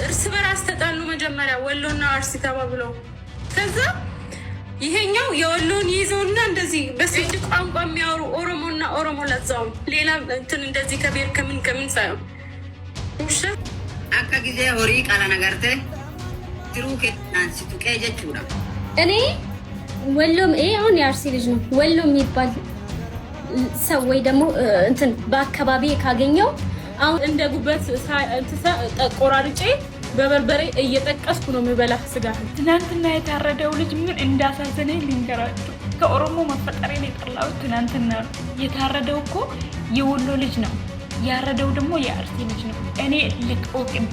እርስ በራስ ተጣሉ መጀመሪያ ወሎና አርሲ ተባብለው ከዛ ይሄኛው የወሎን ይዘውና እንደዚህ በስንት ቋንቋ የሚያወሩ ኦሮሞና ኦሮሞ ለዛው ሌላ እንትን እንደዚህ ከቤር ከምን ሳይሆን እሺ አካ ጊዜ ሆሪ ቃላ ነገርተ ትሩክ አንሲ ቱቀጀ ቹራ እኔ ወሎም አሁን የአርሲ ልጅ ነው ወሎም የሚባል ሰው ወይ ደግሞ እንትን በአካባቢ ካገኘው አሁን እንደ ጉበት ቆራርጬ በበርበሬ እየጠቀስኩ ነው የምበላህ ስጋ። ትናንትና የታረደው ልጅ ምን እንዳሳዘነኝ ልንገራችሁ። ከኦሮሞ መፈጠሬን የጠላሁት ትናንትና የታረደው እኮ የወሎ ልጅ ነው፣ ያረደው ደግሞ የአርሲ ልጅ ነው። እኔ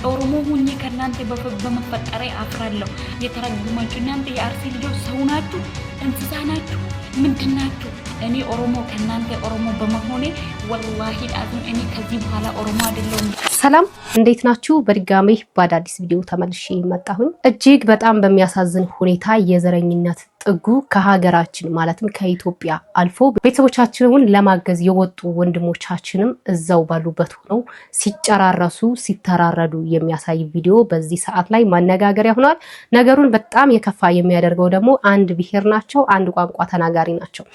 ኦሮሞ ሁኜ ከእናንተ በመፈጠሬ አፍራለሁ። የተረገማችሁ እናንተ የአርሲ ልጆች ሰው ናችሁ? እንስሳ ናችሁ? ምንድን ናችሁ? እኔ ኦሮሞ ከእናንተ ኦሮሞ በመሆኔ ወላሂ አዝም እኔ ከዚህ በኋላ ኦሮሞ አይደለሁም። ሰላም እንዴት ናችሁ? በድጋሚ በአዲስ ቪዲዮ ተመልሼ መጣሁኝ። እጅግ በጣም በሚያሳዝን ሁኔታ የዘረኝነት ጥጉ ከሀገራችን ማለትም ከኢትዮጵያ አልፎ ቤተሰቦቻችንን ለማገዝ የወጡ ወንድሞቻችንም እዛው ባሉበት ሆነው ሲጨራረሱ ሲተራረዱ የሚያሳይ ቪዲዮ በዚህ ሰዓት ላይ ማነጋገሪያ ሆኗል። ነገሩን በጣም የከፋ የሚያደርገው ደግሞ አንድ ብሔር ናቸው፣ አንድ ቋንቋ ተናጋሪ ናቸው።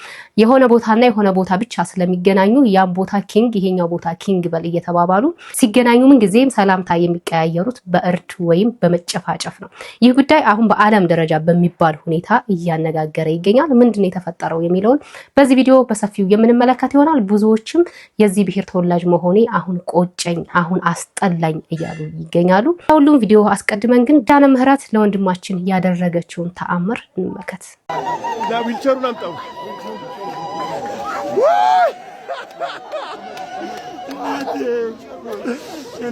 የሆነ ቦታና የሆነ ቦታ ብቻ ስለሚገናኙ ያ ቦታ ኪንግ ይሄኛው ቦታ ኪንግ በል እየተባባሉ ሲገናኙ ምን ጊዜም ሰላምታ የሚቀያየሩት በእርድ ወይም በመጨፋጨፍ ነው። ይህ ጉዳይ አሁን በዓለም ደረጃ በሚባል ሁኔታ እያነጋገረ ይገኛል። ምንድነው የተፈጠረው የሚለውን በዚህ ቪዲዮ በሰፊው የምንመለከት ይሆናል። ብዙዎችም የዚህ ብሔር ተወላጅ መሆኔ አሁን ቆጨኝ፣ አሁን አስጠላኝ እያሉ ይገኛሉ። ሁሉም ቪዲዮ አስቀድመን ግን ኪዳነ ምህረት ለወንድማችን ያደረገችውን ተአምር እንመልከት። ዊልቸሩን አምጣው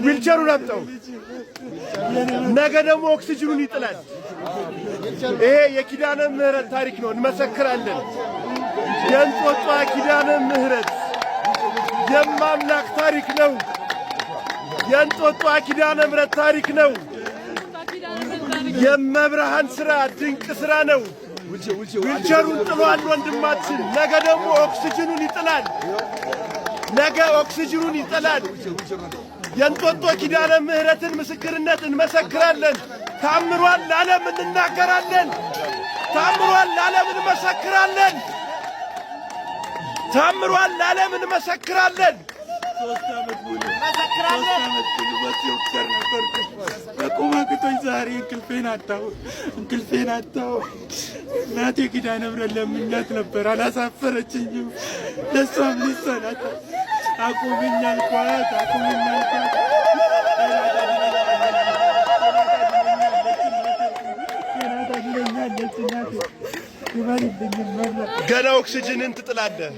ዊልቸሩን አምጣው። ነገ ደግሞ ኦክሲጅኑን ይጥላል። ይሄ የኪዳነ ምህረት ታሪክ ነው፣ እንመሰክራለን። የእንጦጦ ኪዳነ ምህረት የማምላክ ታሪክ ነው። የእንጦጦ ኪዳነ ምህረት ታሪክ ነው። የመብርሃን ስራ ድንቅ ስራ ነው። ዊልቸሩን ጥሏል ወንድማችን። ነገ ደግሞ ኦክሲጅኑን ይጥላል። ነገ ኦክሲጅኑን ይጥላል። የእንጦጦ ኪዳነ ምህረትን ምስክርነት እንመሰክራለን። ታምሯል ለዓለም እንናገራለን። ታምሯል ለዓለም እንመሰክራለን። ታምሯል ለዓለም እንመሰክራለን። 3 ዓመት ሙሉ ወጥተር ነበር። በቁማክቶኝ ዛሬ እንቅልፌን አጣሁ። እናቴ ኪዳነ ምህረት ለምኛት ነበር፣ አላሳፈረችኝም። ለሷም ሊሰናት አቁምኝ አልኳት። ገና ኦክሲጅንን ትጥላለህ።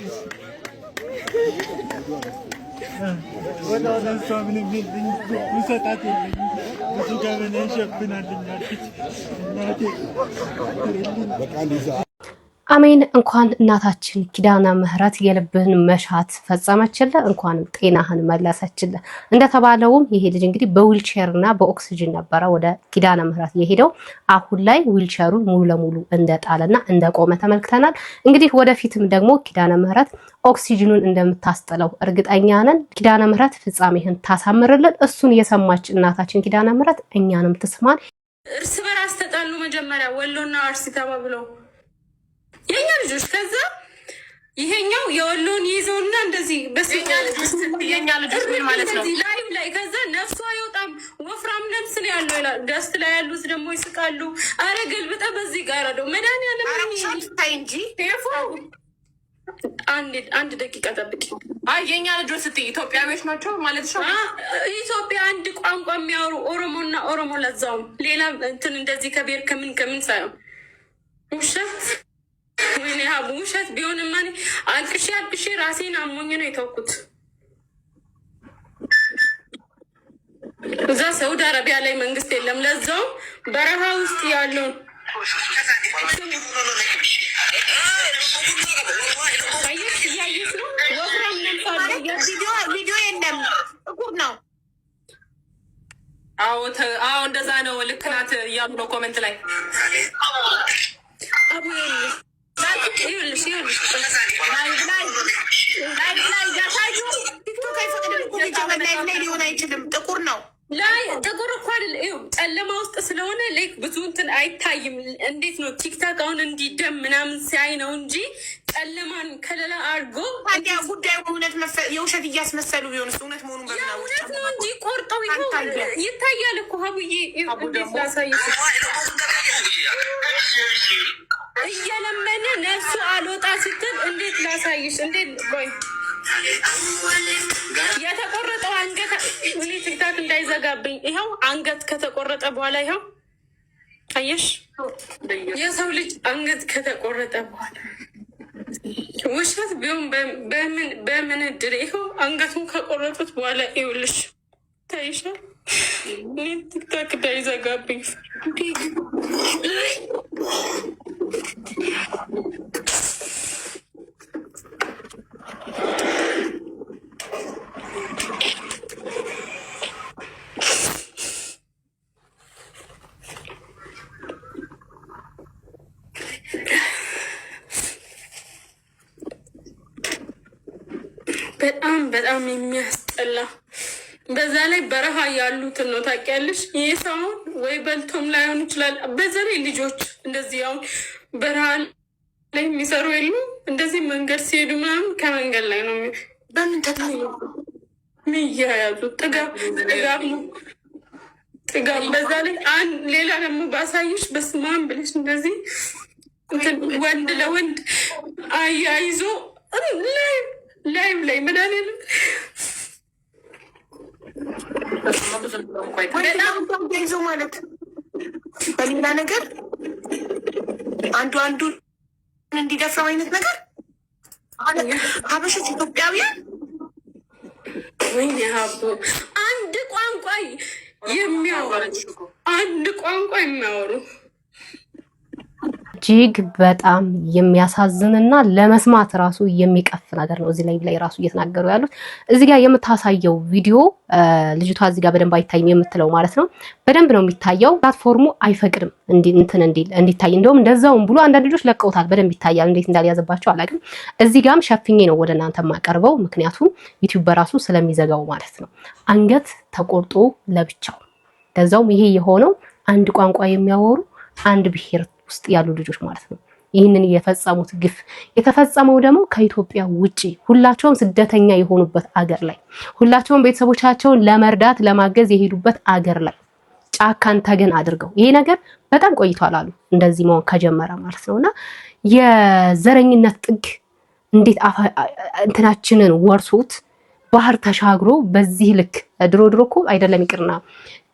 አሜን። እንኳን እናታችን ኪዳነ ምህረት የልብህን መሻት ፈጸመችልህ፣ እንኳንም ጤናህን መለሰችልህ። እንደተባለውም ይሄ ልጅ እንግዲህ በዊልቸርና በኦክሲጅን ነበረ ወደ ኪዳነ ምህረት የሄደው። አሁን ላይ ዊልቸሩን ሙሉ ለሙሉ እንደጣለና እንደቆመ ተመልክተናል። እንግዲህ ወደፊትም ደግሞ ኪዳነ ምህረት ኦክሲጅኑን እንደምታስጥለው እርግጠኛ ነን። ኪዳነ ምህረት ፍጻሜህን ታሳምርልን። እሱን የሰማች እናታችን ኪዳነ ምህረት እኛንም ትስማን። እርስ በራስ ተጣሉ መጀመሪያ ወሎና አርሲ ተባብለው የኛ ልጆች ከዛ ይሄኛው የወሎን ይዘውና እንደዚህ የኛ ልጆች ምን ማለት ነው ላይ ከዛ ነፍሱ አይወጣም ወፍራም ነፍስ ነው ያለው ይላል። ደስት ላይ ያሉት ደግሞ ይስቃሉ። አረ ገልብጠ በዚህ ጋር ነው መድኃኒዓለም ታይ እንጂ አንድ ደቂቃ ጠብቂ። የኛ ልጆች ስትይ ኢትዮጵያዊዎች ናቸው ማለት ነው። ኢትዮጵያ አንድ ቋንቋ የሚያወሩ ኦሮሞና ኦሮሞ ለዛው ሌላ እንትን እንደዚህ ከቤር ከምን ሳይሆን ውሸት ወይኔ ሀቡ ውሸት ቢሆንም ማን አልቅሼ ራሴን አሞኝ ነው የተውኩት። እዛ ሳውዲ አረቢያ ላይ መንግስት የለም፣ ለዛው በረሃ ውስጥ ያለውን ቪዲዮ የለም ጥቁር ነው። አዎ እንደዛ ነው። ልክ ናት እያሉ ነው ኮመንት ላይ ጥቁር ነው ላይ ጥቁር እኮ አይደል? ጨለማ ውስጥ ስለሆነ ላይክ ብዙ እንትን አይታይም። እንዴት ነው ቲክታክ አሁን እንዲደም ምናምን ሲያይ ነው እንጂ ጨለማን ከለላ አድርጎ ታዲያ ጉዳዩ እውነት የውሸት እያስመሰሉ ቢሆንስ እውነት መሆኑን እውነት ነው እንጂ ቆርጠው ይታያል እኮ ሀቡዬ። እንዴት ላሳይ እየለመነ ነፍሱ አልወጣ ስትል እንዴት ላሳይሽ? እንዴት ቆይ የተቆረጠው አንገት ቲክታክ እንዳይዘጋብኝ ይኸው አንገት ከተቆረጠ በኋላ ይኸው አየሽ፣ የሰው ልጅ አንገት ከተቆረጠ በኋላ ውሸት ቢሆን በምን እድል ይኸው አንገቱን ከቆረጡት በኋላ ይኸውልሽ ታይሻል። እኔ ቲክታክ እንዳይዘጋብኝ በጣም የሚያስጠላ በዛ ላይ በረሃ ያሉትን ነው ታውቂያለሽ። ይህ ሰውን ወይ በልቶም ላይሆን ይችላል። በዛ ላይ ልጆች እንደዚህ አሁን በረሃ ላይ የሚሰሩ የሉ እንደዚህ መንገድ ሲሄዱ ምናምን ከመንገድ ላይ ነው በምን ተጣሉ ሚያያዙ ጥጋብ ነው ጥጋብ። በዛ ላይ ሌላ ደግሞ ባሳይሽ በስማን ብለሽ እንደዚህ ወንድ ለወንድ አያይዞ ላይ ምናምን ይዞ ማለት በሌላ ነገር አንዱ እንዲደፍረው አይነት ነገር ሀበሾች ኢትዮጵያውያን ወይኔ ሀቡ አንድ ቋንቋ የሚያወሩ እጅግ በጣም የሚያሳዝንና ለመስማት ራሱ የሚቀፍ ነገር ነው። እዚህ ላይ ራሱ እየተናገሩ ያሉት እዚህ ጋር የምታሳየው ቪዲዮ ልጅቷ እዚህ ጋር በደንብ አይታይም የምትለው ማለት ነው። በደንብ ነው የሚታየው። ፕላትፎርሙ አይፈቅድም እንዲታይ። እንደውም እንደዛውም ብሎ አንዳንድ ልጆች ለቀውታል። በደንብ ይታያል። እንዴት እንዳልያዘባቸው አላውቅም። እዚህ ጋርም ሸፍኜ ነው ወደ እናንተ የማቀርበው፣ ምክንያቱም ዩቲዩብ በራሱ ስለሚዘጋው ማለት ነው። አንገት ተቆርጦ ለብቻው፣ ለዛውም ይሄ የሆነው አንድ ቋንቋ የሚያወሩ አንድ ብሔር ውስጥ ያሉ ልጆች ማለት ነው። ይህንን የፈጸሙት ግፍ የተፈጸመው ደግሞ ከኢትዮጵያ ውጪ ሁላቸውም ስደተኛ የሆኑበት አገር ላይ ሁላቸውም ቤተሰቦቻቸውን ለመርዳት ለማገዝ የሄዱበት አገር ላይ ጫካን ተገን አድርገው ይሄ ነገር በጣም ቆይቷል አሉ እንደዚህ መሆን ከጀመረ ማለት ነውና የዘረኝነት ጥግ እንዴት እንትናችንን ወርሶት ባህር ተሻግሮ በዚህ ልክ ድሮ እኮ አይደለም ይቅርና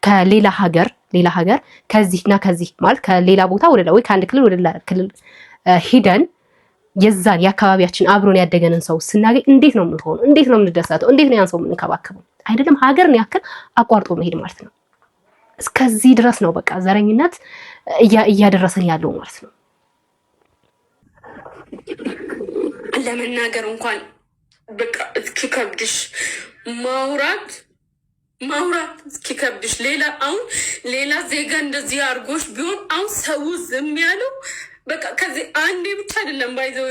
ከሌላ ሀገር ከዚህና ከዚህ ማለት ከሌላ ቦታ ወደ ወይ ከአንድ ክልል ወደ ሌላ ክልል ሂደን የዛን የአካባቢያችን አብሮን ያደገንን ሰው ስናገኝ እንዴት ነው የምንሆነው? እንዴት ነው የምንደሰተው? እንዴት ነው ያን ሰው የምንከባከበው? አይደለም ሀገርን ያክል አቋርጦ መሄድ ማለት ነው። እስከዚህ ድረስ ነው በቃ ዘረኝነት እያደረሰን ያለው ማለት ነው። ለመናገር እንኳን በቃ እስኪከብድሽ ማውራት እስኪከብድሽ ሌላ ዜጋ እንደዚህ አድርጎሽ ቢሆን አሁን ሰው ዝም ያለው በቃ ከዚህ አንዴ ብቻ አይደለም ባይዘው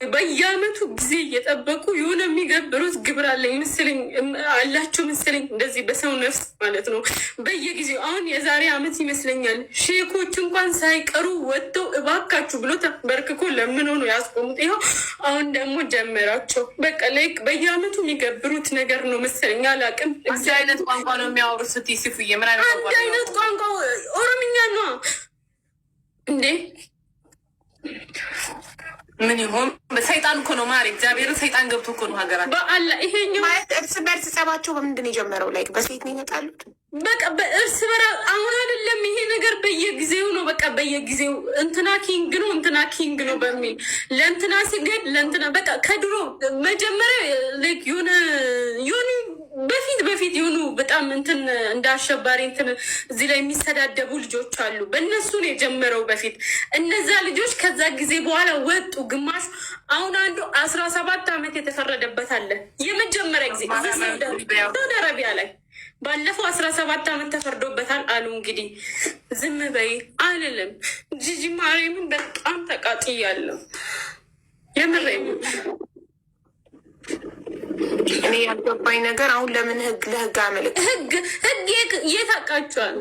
በየአመቱ ጊዜ እየጠበቁ የሆነ የሚገብሩት ግብር አለኝ ምስልኝ አላቸው ምስልኝ እንደዚህ በሰው ነፍስ ማለት ነው። በየጊዜው አሁን የዛሬ አመት ይመስለኛል ሼኮች እንኳን ሳይቀሩ ወጥተው እባካችሁ ብሎ ተበርክኮ ለምን ሆኖ ያስቆሙት። ይኸው አሁን ደግሞ ጀመራቸው። በቃ ላይክ በየአመቱ የሚገብሩት ነገር ነው መሰለኝ አላውቅም። እዚህ አይነት ቋንቋ ነው የሚያወሩት። ስትይ ሲፉዬ ምን አይነት ቋንቋ ኦሮምኛ ነው እንዴ? ምን ይሆን? ሰይጣን እኮ ነው ማሪ፣ እግዚአብሔር ሰይጣን ገብቶ እኮ ነው ሀገራችን በአላ። ይሄኛው ማለት እርስ በርስ ጸባቸው በምንድን ነው የጀመረው? ላይክ በሴት ነው ይመጣሉት። በቃ በእርስ በርስ አሁን አይደለም ይሄ ነገር በየጊዜው ነው። በቃ በየጊዜው እንትና ኪንግ ነው በሚል ለእንትና ሲገድ ለእንትና በቃ ከድሮ መጀመሪያ ላይክ የሆነ በፊት የሆኑ በጣም እንትን እንደ አሸባሪ እንትን እዚህ ላይ የሚሰዳደቡ ልጆች አሉ። በእነሱ ነው የጀመረው በፊት። እነዛ ልጆች ከዛ ጊዜ በኋላ ወጡ። ግማሽ አሁን አንዱ 17 ዓመት የተፈረደበት አለ። የመጀመሪያ ጊዜ ሳውዲ አረቢያ ላይ ባለፈው 17 ዓመት ተፈርዶበታል አሉ። እንግዲህ ዝም በይ አልልም። ጂጂ ማርያምን በጣም ተቃጥያለሁ። የምሬ እኔ ያልገባኝ ነገር አሁን ለምን ለህግ አመለክ ህግ የታውቃቸዋል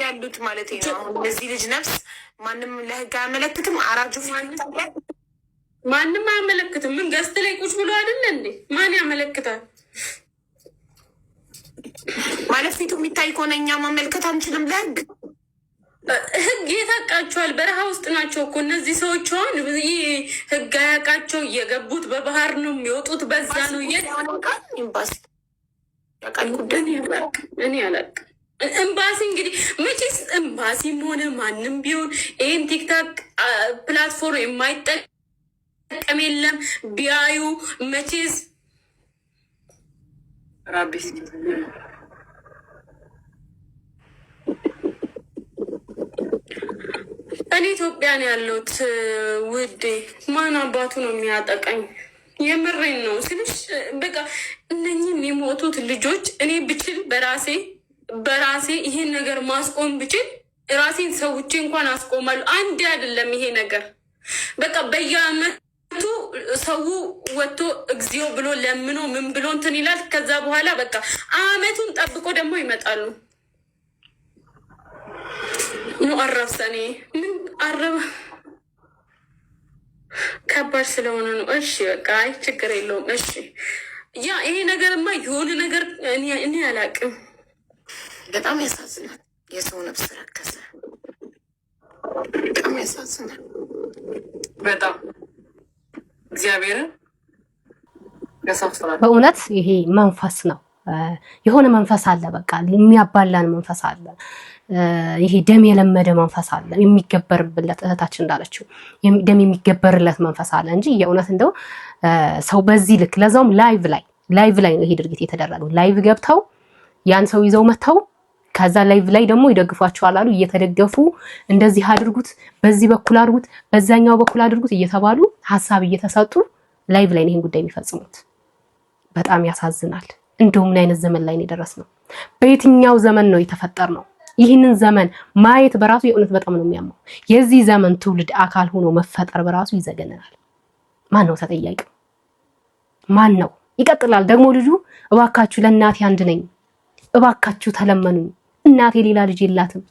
ያሉት ማለት ነው። አሁን ለዚህ ልጅ ነፍስ ማንም ለህግ አያመለክትም። አራጁ ማንም አያመለክትም። ምን ገዝት ላይ ቁጭ ብሎ አይደለ እንዴ? ማን ያመለክታል? ማለት ፊቱ የሚታይ ከሆነ እኛ ማመልከት አንችልም ለህግ። ህግ የታውቃቸዋል። በረሃ ውስጥ ናቸው እኮ እነዚህ ሰዎች። አሁን ህግ አያውቃቸው። እየገቡት በባህር ነው የሚወጡት፣ በዛ ነው ኤምባሲ ያውቃል ጉዳይ። እኔ አላውቅም። ኤምባሲ እንግዲህ መቼስ ኤምባሲም ሆነ ማንም ቢሆን ይህን ቲክታክ ፕላትፎርም የማይጠቀም የለም። ቢያዩ መቼስ ራቢስ እኔ ኢትዮጵያ ነው ያለሁት ውዴ። ማን አባቱ ነው የሚያጠቃኝ? የምሬን ነው ስልሽ በቃ እነኚህ የሚሞቱት ልጆች እኔ ብችል በራሴ ይሄን ነገር ማስቆም ብችል ራሴን ሰውቼ እንኳን አስቆማለሁ። አንድ አይደለም ይሄ ነገር በቃ በየአመቱ ሰው ወጥቶ እግዚኦ ብሎ ለምኖ ምን ብሎ እንትን ይላል። ከዛ በኋላ በቃ አመቱን ጠብቆ ደግሞ ይመጣሉ። አረብ ሰኔ ምን አረብ ከባድ ስለሆነ ነው። እሺ በቃ አይ ችግር የለውም። እሺ ያ ይሄ ነገርማ የሆነ ነገር እኔ አላውቅም። በጣም ያሳዝናል። የሰው ነፍስ ረከሰ። በጣም ያሳዝናል። በጣም እግዚአብሔርን ያሳፍራል በእውነት። ይሄ መንፈስ ነው፣ የሆነ መንፈስ አለ። በቃ የሚያባላን መንፈስ አለ። ይሄ ደም የለመደ መንፈስ አለ የሚገበርበት። እህታችን እንዳለችው ደም የሚገበርለት መንፈስ አለ እንጂ የእውነት እንደው ሰው በዚህ ልክ ለዛውም ላይቭ ላይ ነው ይሄ ድርጊት የተደረገው። ላይቭ ገብተው ያን ሰው ይዘው መተው ከዛ ላይቭ ላይ ደግሞ ይደግፏቸዋል አሉ። እየተደገፉ እንደዚህ አድርጉት፣ በዚህ በኩል አድርጉት፣ በዛኛው በኩል አድርጉት እየተባሉ ሀሳብ እየተሰጡ ላይቭ ላይ ነው ይሄን ጉዳይ የሚፈጽሙት። በጣም ያሳዝናል። እንደው ምን አይነት ዘመን ላይ ነው የደረስነው? በየትኛው ዘመን ነው የተፈጠር ነው? ይህንን ዘመን ማየት በራሱ የእውነት በጣም ነው የሚያመው። የዚህ ዘመን ትውልድ አካል ሆኖ መፈጠር በራሱ ይዘገነናል። ማን ነው ተጠያቂው? ማን ነው? ይቀጥላል ደግሞ ልጁ እባካችሁ ለእናቴ አንድ ነኝ፣ እባካችሁ ተለመኑኝ፣ እናቴ ሌላ ልጅ የላትም፣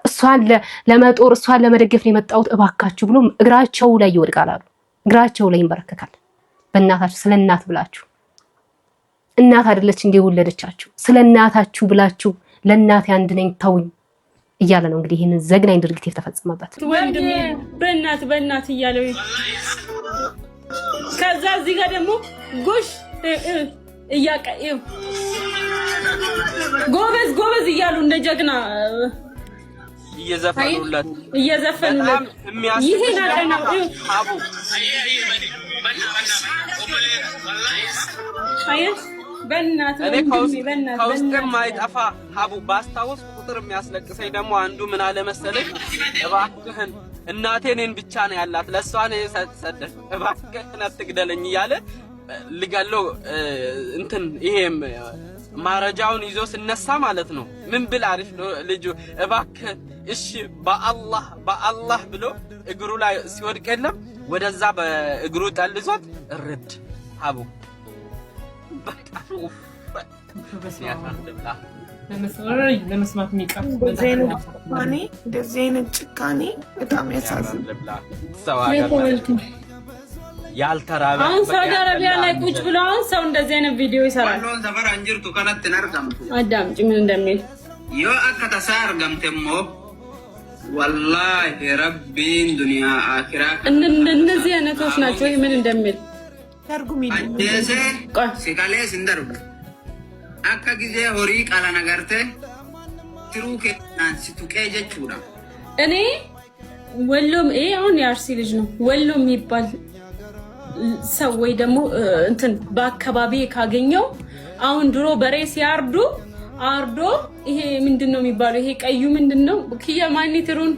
እሷን ለመጦር እሷን ለመደገፍ ነው የመጣሁት እባካችሁ ብሎ እግራቸው ላይ ይወድቃል አሉ። እግራቸው ላይ ይንበረከካል። በእናታችሁ ስለ እናት ብላችሁ፣ እናት አይደለች እንደ ወለደቻችሁ፣ ስለ እናታችሁ ብላችሁ ለእናቴ አንድ ነኝ ተውኝ እያለ ነው እንግዲህ ይህንን ዘግናኝ ድርጊት የተፈጸመበት። ወንድሜ በእናት እያለው ከዛ እዚህ ጋር ደግሞ ጎሽ እያቀየው ጎበዝ እያሉ እንደ ጀግና እየዘፈኑለት ይሄ ነው አቡ አየህ እኔ ከውስጥም ማይጠፋ ሀቡ ባስታወስ ቁጥር የሚያስለቅሰኝ ደግሞ አንዱ ምን አለ መሰለኝ፣ እባክህን እናቴ እኔን ብቻ ነው ያላት ለእሷ ነው የሰጠህ እባክህን አትግደለኝ እያለ ልገለው እንትን ይሄም ማረጃውን ይዞ ስነሳ ማለት ነው። ምን ብል አሪፍ ነው ልጁ እባክህ እሺ በአላህ ብሎ እግሩ ላይ ሲወድቅ የለም ወደዛ በእግሩ ጠልዞት እርድ ሀቡ ለመስማት የሚቀር እንደዚህ አይነት ጭካኔ በጣም ያሳዝናል። ያልተራበ አሁን ሳውዲ አረቢያ ላይ ቁጭ ብሎ አሁን ሰው እንደዚህ አይነት ቪዲዮ ይሰራል። አዳምጪ ምን እንደሚል ዮ አከታሳ አርገምተሞ ወላሂ ረቢን ዱንያ አኺራ እነዚህ አይነቶች ናቸው። ምን እንደሚል አጀሰ ሲካሌ ሲንደርብ አካ ጊዜ ሆሪ ቃላ ነገርተ ትሩከ አንስቱቀ ጀቹዳ እኔ ወሎም አሁን የአርሲ ልጅ ነው ወሎ የሚባል ሰው ወይ ደግሞ እንትን በአካባቢ ካገኘው አሁን ድሮ በሬ ሲያርዱ አርዶ ይሄ ምንድነው የሚባለው? ይሄ ቀዩ ምንድነው? ኪያ ማኒትሩን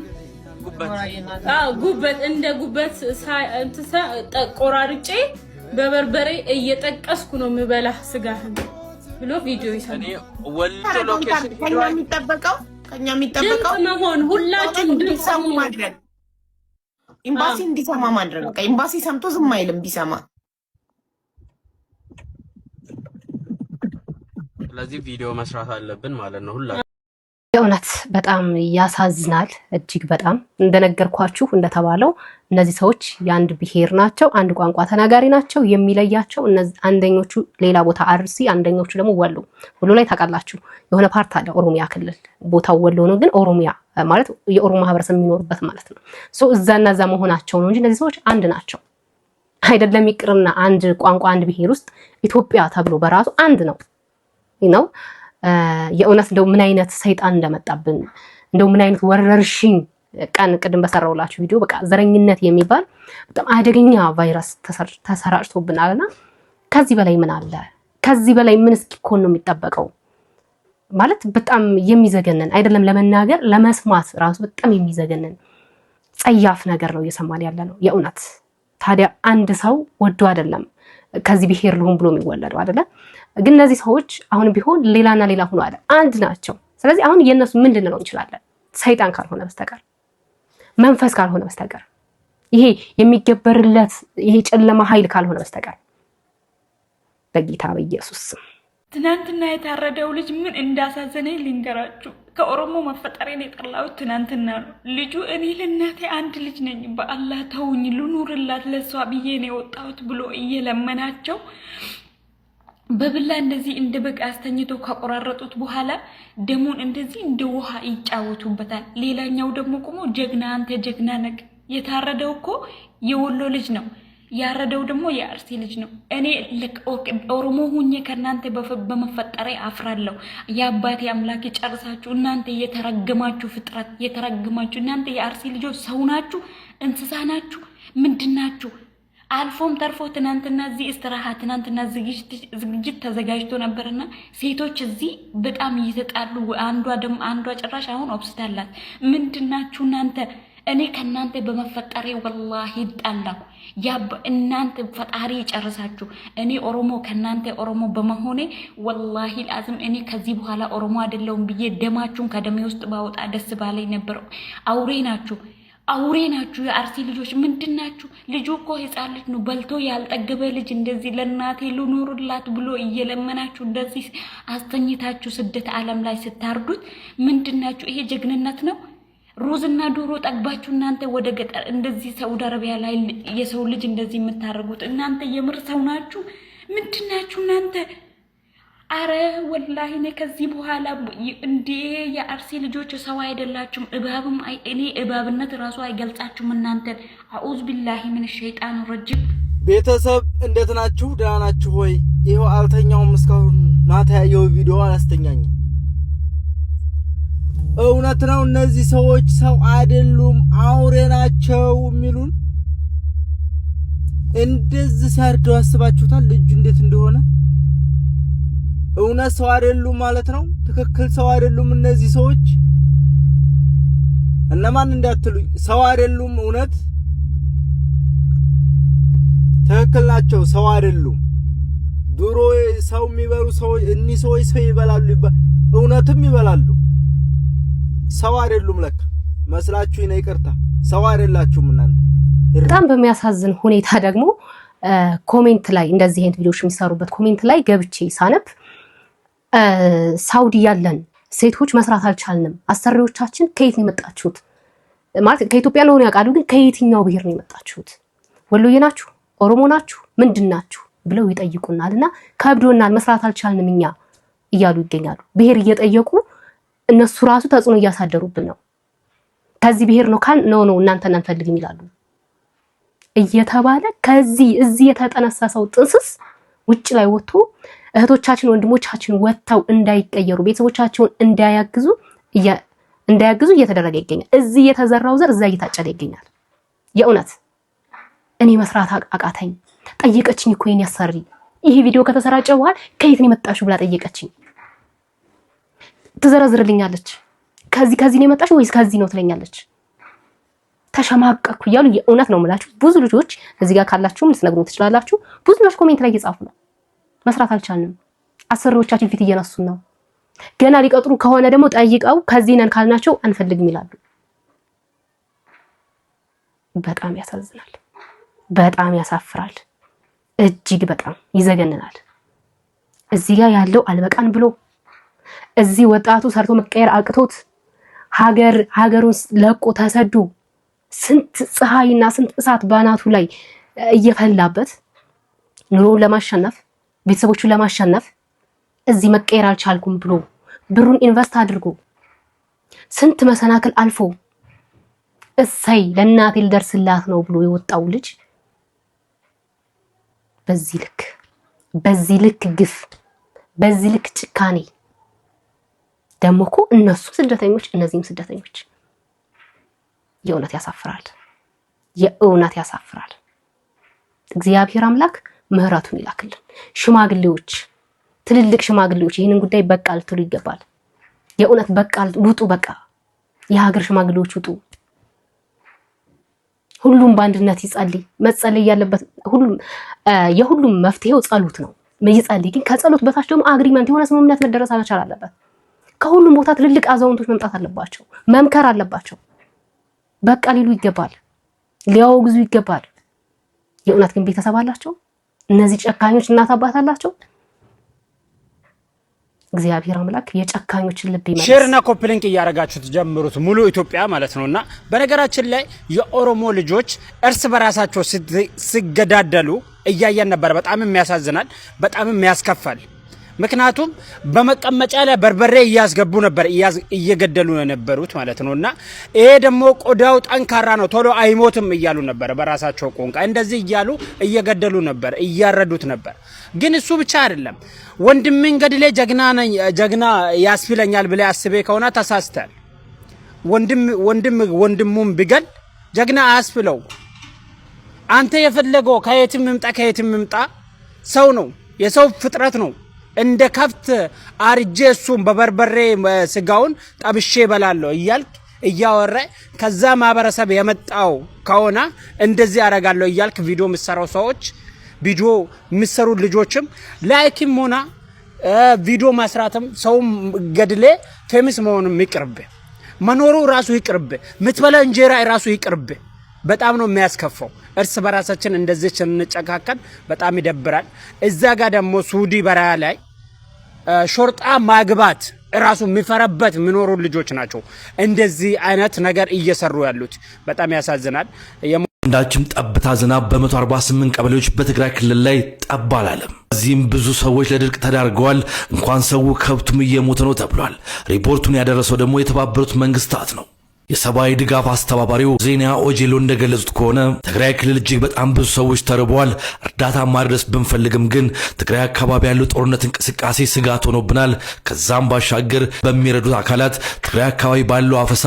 ጉበት እንደ ጉበት ቆራርጬ በበርበሬ እየጠቀስኩ ነው የምበላ ስጋህን ብሎ ቪዲዮ ይሰራል። ወልቶ ሎኬሽን ከኛ የሚጠበቀው መሆን ሁላችሁም ድምጽ ማድረግ ኤምባሲ እንዲሰማ ማድረግ ነው። ኤምባሲ ሰምቶ ዝም አይልም ቢሰማ ስለዚህ ቪዲዮ መስራት አለብን ማለት ነው ሁላ የእውነት በጣም ያሳዝናል። እጅግ በጣም እንደነገርኳችሁ እንደተባለው እነዚህ ሰዎች የአንድ ብሔር ናቸው፣ አንድ ቋንቋ ተናጋሪ ናቸው። የሚለያቸው አንደኞቹ ሌላ ቦታ አርሲ፣ አንደኞቹ ደግሞ ወሎ። ወሎ ላይ ታውቃላችሁ የሆነ ፓርት አለ ኦሮሚያ ክልል፣ ቦታው ወሎ ነው፣ ግን ኦሮሚያ ማለት የኦሮሞ ማህበረሰብ የሚኖርበት ማለት ነው። እዛና እዛ መሆናቸው ነው እንጂ እነዚህ ሰዎች አንድ ናቸው አይደለም። ይቅርና አንድ ቋንቋ አንድ ብሔር ውስጥ ኢትዮጵያ ተብሎ በራሱ አንድ ነው ነው የእውነት እንደው ምን አይነት ሰይጣን እንደመጣብን እንደው ምን አይነት ወረርሽኝ ቀን ቅድም በሰራውላችሁ ቪዲዮ በቃ ዘረኝነት የሚባል በጣም አደገኛ ቫይረስ ተሰራጭቶብናልና ከዚህ በላይ ምን አለ? ከዚህ በላይ ምን እስኪኮን ነው የሚጠበቀው? ማለት በጣም የሚዘገነን አይደለም ለመናገር ለመስማት ራሱ በጣም የሚዘገነን ጸያፍ ነገር ነው እየሰማን ያለ ነው የእውነት። ታዲያ አንድ ሰው ወዶ አይደለም ከዚህ ብሔር ልሁን ብሎ የሚወለደው አይደለ? ግን እነዚህ ሰዎች አሁን ቢሆን ሌላና ሌላ ሆኖ አለ አንድ ናቸው። ስለዚህ አሁን የነሱ ምን ልንለው እንችላለን? ሰይጣን ካልሆነ በስተቀር መንፈስ ካልሆነ በስተቀር ይሄ የሚገበርለት ይሄ ጨለማ ኃይል ካልሆነ በስተቀር በጌታ በኢየሱስ ትናንትና የታረደው ልጅ ምን እንዳሳዘነኝ ልንገራችሁ። ከኦሮሞ መፈጠሬን የጠላሁት ትናንትና ነው። ልጁ እኔ ለእናቴ አንድ ልጅ ነኝ፣ በአላህ ተውኝ ልኑርላት ለሷ ብዬ ነው የወጣሁት ብሎ እየለመናቸው በብላ እንደዚህ እንደ በግ አስተኝቶ ካቆራረጡት በኋላ ደሙን እንደዚህ እንደ ውሃ ይጫወቱበታል። ሌላኛው ደግሞ ቆሞ ጀግና አንተ ጀግና ነህ። የታረደው እኮ የወሎ ልጅ ነው፣ ያረደው ደግሞ የአርሲ ልጅ ነው። እኔ ኦሮሞ ሁኜ ከእናንተ በመፈጠሬ አፍራለሁ። የአባቴ አምላክ ይጨርሳችሁ። እናንተ የተረገማችሁ ፍጥረት የተረገማችሁ እናንተ የአርሲ ልጆች ሰው ናችሁ? እንስሳ ናችሁ? ምንድናችሁ? አልፎም ተርፎ ትናንትና እዚህ እስትራሃ ትናንትና ዝግጅት ተዘጋጅቶ ነበርና ሴቶች እዚህ በጣም እየተጣሉ አንዷ ጭራሽ አሁን ኦብስታላት። ምንድናችሁ እናንተ? እኔ ከእናንተ በመፈጠሬ ወላሂ ይጣላሁ። እናንተ ፈጣሪ ይጨርሳችሁ። እኔ ኦሮሞ ከእናንተ ኦሮሞ በመሆኔ ወላሂ ላዝም እኔ ከዚህ በኋላ ኦሮሞ አይደለሁም ብዬ ደማችሁን ከደሜ ውስጥ ባወጣ ደስ ባለኝ ነበር። አውሬ ናችሁ፣ አውሬ ናችሁ። የአርሲ ልጆች ምንድናችሁ? ልጁ እኮ ህፃን ልጅ ነው፣ በልቶ ያልጠገበ ልጅ እንደዚህ ለእናቴ ልኑርላት ብሎ እየለመናችሁ እንደዚህ አስተኝታችሁ ስደት ዓለም ላይ ስታርዱት ምንድናችሁ? ይሄ ጀግንነት ነው? ሩዝና ዶሮ ጠግባችሁ እናንተ ወደ ገጠር እንደዚህ ሳውዲ አረቢያ ላይ የሰው ልጅ እንደዚህ የምታረጉት እናንተ የምር ሰው ናችሁ? ምንድናችሁ እናንተ? አረ ወላሂ እኔ ከዚህ በኋላ እንዴ የአርሲ ልጆች ሰው አይደላችሁም። እባብም እኔ እባብነት ራሱ አይገልጻችሁም እናንተ። አዑዝ ቢላሂ ምን ሸይጣን ረጅም። ቤተሰብ እንዴት ናችሁ? ደህና ናችሁ ወይ? ይሄው አልተኛውም እስካሁን ማታ ያየው ቪዲዮ አላስተኛኝም። እውነት ነው እነዚህ ሰዎች ሰው አይደሉም አውሬ ናቸው የሚሉን። እንደዚህ ሲያርደው አስባችሁታል ልጁ እንዴት እንደሆነ? እውነት ሰው አይደሉም ማለት ነው። ትክክል ሰው አይደሉም እነዚህ ሰዎች። እነማን እንዳትሉኝ ሰው አይደሉም። እውነት ትክክል ናቸው፣ ሰው አይደሉም። ድሮ ሰው የሚበሉ ሰዎች እኒህ ሰዎች ሰው ይበላሉ፣ እውነትም ይበላሉ። ሰው አይደሉም ለካ መስላችሁ ነው። ይቅርታ ሰው አይደላችሁም እናንተ። በጣም በሚያሳዝን ሁኔታ ደግሞ ኮሜንት ላይ እንደዚህ አይነት ቪዲዮዎች የሚሰሩበት ኮሜንት ላይ ገብቼ ሳነብ ሳውዲ ያለን ሴቶች መስራት አልቻልንም፣ አሰሪዎቻችን ከየት ነው የመጣችሁት? ማለት ከኢትዮጵያ ነው ያውቃሉ፣ ግን ከየትኛው ብሔር ነው የመጣችሁት? ወሎዬ ናችሁ? ኦሮሞ ናችሁ? ምንድናችሁ ብለው ይጠይቁናልና ከብዶናል፣ መስራት አልቻልንም እኛ እያሉ ይገኛሉ። ብሔር እየጠየቁ እነሱ ራሱ ተጽዕኖ እያሳደሩብን ነው። ከዚህ ብሔር ነው ካል ነው እናንተን አንፈልግም ይላሉ እየተባለ ከዚህ እዚህ የተጠነሰሰው ጥንስስ ውጭ ላይ ወጥቶ እህቶቻችን ወንድሞቻችን ወጥተው እንዳይቀየሩ ቤተሰቦቻቸውን እንዳያግዙ እየተደረገ ይገኛል። እዚህ የተዘራው ዘር እዛ እየታጨደ ይገኛል። የእውነት እኔ መስራት አቃተኝ። ጠየቀችኝ እኮ የኔ አሰሪ ይሄ ቪዲዮ ከተሰራጨ በኋላ ከየት ነው የመጣሽው ብላ ጠየቀችኝ። ትዘረዝርልኛለች። ከዚህ ነው የመጣሽው ወይስ ከዚህ ነው ትለኛለች። ተሸማቀቅኩ እያሉ የእውነት ነው የምላችሁ። ብዙ ልጆች እዚህ ጋር ካላችሁም ልትነግሩኝ ትችላላችሁ። ብዙ ልጆች ኮሜንት ላይ እየጻፉ ነው መስራት አልቻልንም፣ አሰሪዎቻችን ፊት እየነሱን ነው። ገና ሊቀጥሩ ከሆነ ደግሞ ጠይቀው ከዚህ ነን ካልናቸው አንፈልግም ይላሉ። በጣም ያሳዝናል፣ በጣም ያሳፍራል፣ እጅግ በጣም ይዘገንናል። እዚህ ጋር ያለው አልበቃን ብሎ እዚህ ወጣቱ ሰርቶ መቀየር አቅቶት ሀገሩን ለቆ ተሰዶ ስንት ፀሐይና ስንት እሳት ባናቱ ላይ እየፈላበት ኑሮውን ለማሸነፍ ቤተሰቦቹን ለማሸነፍ እዚህ መቀየር አልቻልኩም ብሎ ብሩን ኢንቨስት አድርጎ ስንት መሰናክል አልፎ እሰይ ለእናቴ ልደርስላት ነው ብሎ የወጣው ልጅ በዚህ ልክ ግፍ በዚህ ልክ ጭካኔ ደግሞ እኮ እነሱ ስደተኞች እነዚህም ስደተኞች የእውነት ያሳፍራል። እግዚአብሔር አምላክ ምህረቱን ይላክልን። ሽማግሌዎች ትልልቅ ሽማግሌዎች ይህንን ጉዳይ በቃ ልትሉ ይገባል። የእውነት በቃ ውጡ። በቃ የሀገር ሽማግሌዎች ውጡ። ሁሉም በአንድነት ይጸልይ። መጸለይ ያለበት የሁሉም መፍትሄው ጸሎት ነው። ይጸልይ። ግን ከጸሎት በታች ደግሞ አግሪመንት የሆነ ስምምነት መደረስ መቻል አለበት። ከሁሉም ቦታ ትልልቅ አዛውንቶች መምጣት አለባቸው፣ መምከር አለባቸው። በቃ ሊሉ ይገባል፣ ሊያወግዙ ይገባል። የእውነት ግን ቤተሰብ አላቸው እነዚህ ጨካኞች? እናት አባት አላቸው? እግዚአብሔር አምላክ የጨካኞችን ልብ ይመልስ። ሼርና ኮፕሊንክ እያረጋችሁት ጀምሩት ሙሉ ኢትዮጵያ ማለት ነውና በነገራችን ላይ የኦሮሞ ልጆች እርስ በራሳቸው ሲገዳደሉ እያየን ነበር። በጣም የሚያሳዝናል፣ በጣም የሚያስከፋል። ምክንያቱም በመቀመጫ ላይ በርበሬ እያስገቡ ነበር እየገደሉ የነበሩት ማለት ነውና ይሄ ደግሞ ቆዳው ጠንካራ ነው ቶሎ አይሞትም እያሉ ነበር። በራሳቸው ቋንቋ እንደዚህ እያሉ እየገደሉ ነበር፣ እያረዱት ነበር። ግን እሱ ብቻ አይደለም። ወንድምን ገድሌ ጀግና ያስብለኛል ብለ አስቤ ከሆነ ተሳስተል። ወንድሙን ቢገል ጀግና አያስብለው። አንተ የፈለገው ከየትም ምምጣ ሰው ነው፣ የሰው ፍጥረት ነው። እንደ ከፍት አርጄ እሱም በበርበሬ ስጋውን ጠብሼ በላለሁ እያልክ እያወራ ከዛ ማህበረሰብ የመጣው ከሆነ እንደዚህ አረጋለሁ እያልክ ቪዲዮ ምሰራው ሰዎች ቪዲዮ ምሰሩ ልጆችም ላይክም ሆና ቪዲዮ መስራትም ሰው ገድሌ ፌመስ መሆኑም ይቅርብ፣ መኖሩ ራሱ ይቅርብ፣ ምትበላ እንጀራ ራሱ ይቅርብ። በጣም ነው የሚያስከፋው። እርስ በራሳችን እንደዚህ እንጨካከን በጣም ይደብራል። እዛ ጋር ደግሞ ሱዲ በረሃ ላይ ሾርጣ ማግባት ራሱ የሚፈረበት ምኖሩ ልጆች ናቸው እንደዚህ አይነት ነገር እየሰሩ ያሉት። በጣም ያሳዝናል። አንዳችም ጠብታ ዝናብ በ148 ቀበሌዎች በትግራይ ክልል ላይ ጠብ አላለም። እዚህም ብዙ ሰዎች ለድርቅ ተዳርገዋል። እንኳን ሰው ከብቱም እየሞተ ነው ተብሏል። ሪፖርቱን ያደረሰው ደግሞ የተባበሩት መንግስታት ነው። የሰብአዊ ድጋፍ አስተባባሪው ዜና ኦጄሎ እንደገለጹት ከሆነ ትግራይ ክልል እጅግ በጣም ብዙ ሰዎች ተርበዋል። እርዳታ ማድረስ ብንፈልግም ግን ትግራይ አካባቢ ያለው ጦርነት እንቅስቃሴ ስጋት ሆኖብናል። ከዛም ባሻገር በሚረዱት አካላት ትግራይ አካባቢ ባለው አፈሳ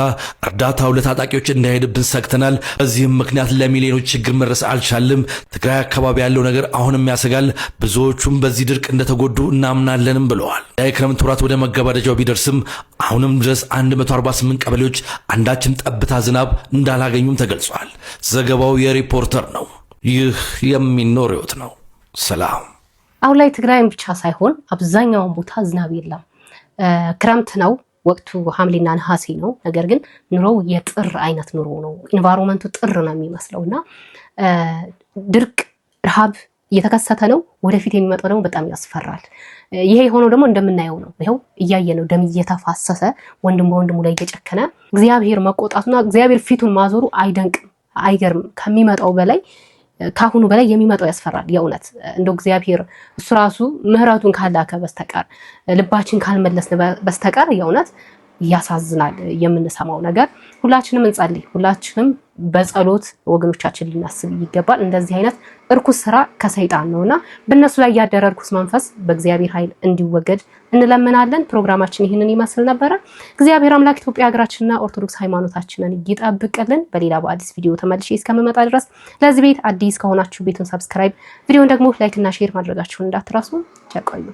እርዳታው ለታጣቂዎች እንዳይሄድብን ሰግተናል። በዚህም ምክንያት ለሚሊዮኖች ችግር መድረስ አልቻልም። ትግራይ አካባቢ ያለው ነገር አሁንም ያሰጋል። ብዙዎቹም በዚህ ድርቅ እንደተጎዱ እናምናለንም ብለዋል። የክረምት ወራት ወደ መገባደጃው ቢደርስም አሁንም ድረስ 148 ቀበሌዎች አንዳችም ጠብታ ዝናብ እንዳላገኙም ተገልጿል። ዘገባው የሪፖርተር ነው። ይህ የሚኖር ህይወት ነው። ሰላም። አሁን ላይ ትግራይም ብቻ ሳይሆን አብዛኛውን ቦታ ዝናብ የለም። ክረምት ነው ወቅቱ፣ ሐምሌና ነሐሴ ነው። ነገር ግን ኑሮው የጥር አይነት ኑሮ ነው። ኢንቫይሮንመንቱ ጥር ነው የሚመስለውና ድርቅ፣ ረሃብ እየተከሰተ ነው። ወደፊት የሚመጣው ደግሞ በጣም ያስፈራል። ይሄ የሆነው ደግሞ እንደምናየው ነው። ይሄው እያየነው ደም እየተፋሰሰ ወንድም በወንድሙ ላይ እየጨከነ እግዚአብሔር መቆጣቱና እግዚአብሔር ፊቱን ማዞሩ አይደንቅም፣ አይገርም። ከሚመጣው በላይ ካሁኑ በላይ የሚመጣው ያስፈራል። የእውነት እንደው እግዚአብሔር እሱ ራሱ ምህረቱን ካላከ በስተቀር ልባችን ካልመለስን በስተቀር የእውነት ያሳዝናል የምንሰማው ነገር። ሁላችንም እንጸልይ፣ ሁላችንም በጸሎት ወገኖቻችን ልናስብ ይገባል። እንደዚህ አይነት እርኩስ ስራ ከሰይጣን ነውና በእነሱ ላይ ያደረ እርኩስ መንፈስ በእግዚአብሔር ኃይል እንዲወገድ እንለምናለን። ፕሮግራማችን ይህንን ይመስል ነበረ። እግዚአብሔር አምላክ ኢትዮጵያ ሀገራችንና ኦርቶዶክስ ሃይማኖታችንን ይጠብቅልን። በሌላ በአዲስ ቪዲዮ ተመልሼ እስከምመጣ ድረስ ለዚህ ቤት አዲስ ከሆናችሁ ቤቱን ሰብስክራይብ፣ ቪዲዮን ደግሞ ላይክ እና ሼር ማድረጋችሁን እንዳትረሱ። ቸር ቆዩ።